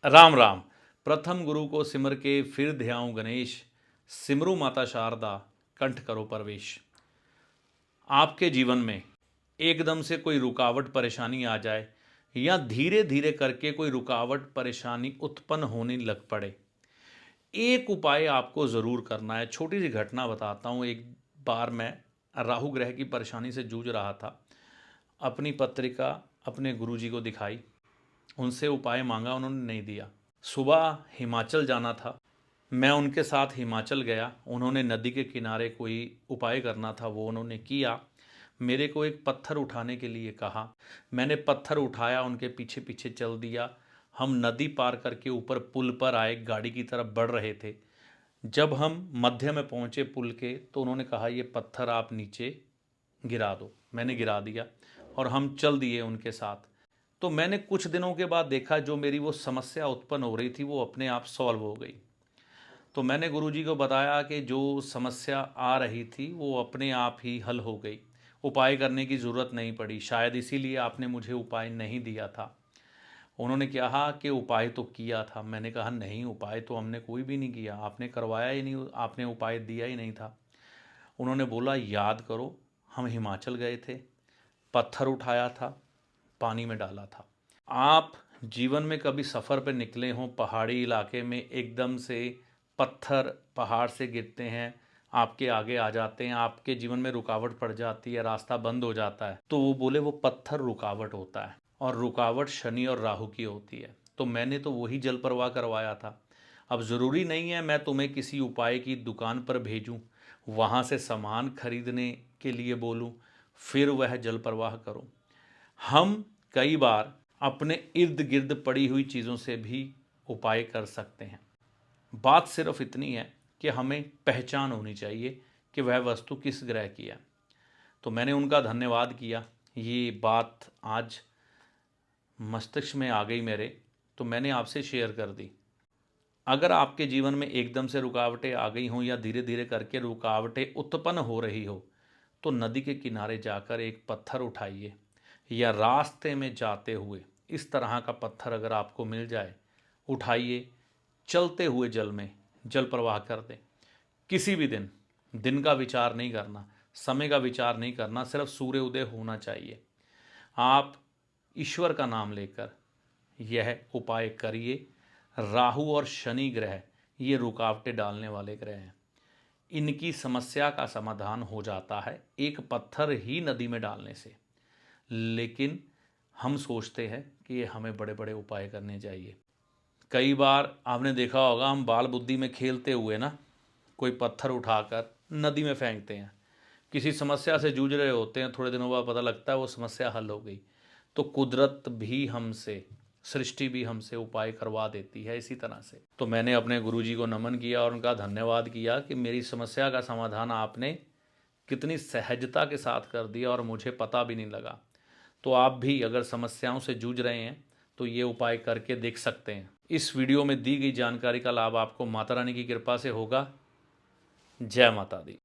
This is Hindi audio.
राम राम। प्रथम गुरु को सिमर के फिर ध्याऊं गणेश, सिमरु माता शारदा कंठ करो परवेश। आपके जीवन में एकदम से कोई रुकावट परेशानी आ जाए या धीरे धीरे करके कोई रुकावट परेशानी उत्पन्न होने लग पड़े, एक उपाय आपको ज़रूर करना है। छोटी सी घटना बताता हूँ। एक बार मैं राहु ग्रह की परेशानी से जूझ रहा था। अपनी पत्रिका अपने गुरुजी को दिखाई, उनसे उपाय मांगा, उन्होंने नहीं दिया। सुबह हिमाचल जाना था, मैं उनके साथ हिमाचल गया। उन्होंने नदी के किनारे कोई उपाय करना था, वो उन्होंने किया। मेरे को एक पत्थर उठाने के लिए कहा, मैंने पत्थर उठाया, उनके पीछे पीछे चल दिया। हम नदी पार करके ऊपर पुल पर आए, गाड़ी की तरफ बढ़ रहे थे। जब हम मध्य में पहुँचे पुल के, तो उन्होंने कहा ये पत्थर आप नीचे गिरा दो। मैंने गिरा दिया और हम चल दिए उनके साथ। तो मैंने कुछ दिनों के बाद देखा जो मेरी वो समस्या उत्पन्न हो रही थी वो अपने आप सॉल्व हो गई। तो मैंने गुरुजी को बताया कि जो समस्या आ रही थी वो अपने आप ही हल हो गई, उपाय करने की ज़रूरत नहीं पड़ी। शायद इसीलिए आपने मुझे उपाय नहीं दिया था। उन्होंने कहा कि उपाय तो किया था। मैंने कहा नहीं, उपाय तो हमने कोई भी नहीं किया, आपने करवाया ही नहीं, आपने उपाय दिया ही नहीं था। उन्होंने बोला याद करो, हम हिमाचल गए थे, पत्थर उठाया था, पानी में डाला था। आप जीवन में कभी सफ़र पर निकले हों, पहाड़ी इलाके में एकदम से पत्थर पहाड़ से गिरते हैं, आपके आगे आ जाते हैं, आपके जीवन में रुकावट पड़ जाती है, रास्ता बंद हो जाता है, तो वो बोले वो पत्थर रुकावट होता है और रुकावट शनि और राहु की होती है। तो मैंने तो वही जल प्रवाह करवाया था। अब ज़रूरी नहीं है मैं तुम्हें किसी उपाय की दुकान पर भेजूं, वहाँ से सामान खरीदने के लिए बोलूं, फिर वह जल प्रवाह करो। हम कई बार अपने इर्द गिर्द पड़ी हुई चीज़ों से भी उपाय कर सकते हैं। बात सिर्फ इतनी है कि हमें पहचान होनी चाहिए कि वह वस्तु किस ग्रह की है। तो मैंने उनका धन्यवाद किया। ये बात आज मस्तिष्क में आ गई मेरे, तो मैंने आपसे शेयर कर दी। अगर आपके जीवन में एकदम से रुकावटें आ गई हों या धीरे धीरे करके रुकावटें उत्पन्न हो रही हो, तो नदी के किनारे जाकर एक पत्थर उठाइए, या रास्ते में जाते हुए इस तरह का पत्थर अगर आपको मिल जाए, उठाइए, चलते हुए जल में जल प्रवाह कर दें। किसी भी दिन का विचार नहीं करना, समय का विचार नहीं करना, सिर्फ सूर्य उदय होना चाहिए। आप ईश्वर का नाम लेकर यह उपाय करिए। राहु और शनि ग्रह ये रुकावटें डालने वाले ग्रह हैं, इनकी समस्या का समाधान हो जाता है एक पत्थर ही नदी में डालने से। लेकिन हम सोचते हैं कि ये हमें बड़े बड़े उपाय करने चाहिए। कई बार आपने देखा होगा, हम बाल बुद्धि में खेलते हुए ना कोई पत्थर उठाकर नदी में फेंकते हैं, किसी समस्या से जूझ रहे होते हैं, थोड़े दिनों बाद पता लगता है वो समस्या हल हो गई। तो कुदरत भी हमसे, सृष्टि भी हमसे उपाय करवा देती है इसी तरह से। तो मैंने अपने गुरुजी को नमन किया और उनका धन्यवाद किया कि मेरी समस्या का समाधान आपने कितनी सहजता के साथ कर दिया और मुझे पता भी नहीं लगा। तो आप भी अगर समस्याओं से जूझ रहे हैं तो ये उपाय करके देख सकते हैं। इस वीडियो में दी गई जानकारी का लाभ आपको माता रानी की कृपा से होगा। जय माता दी।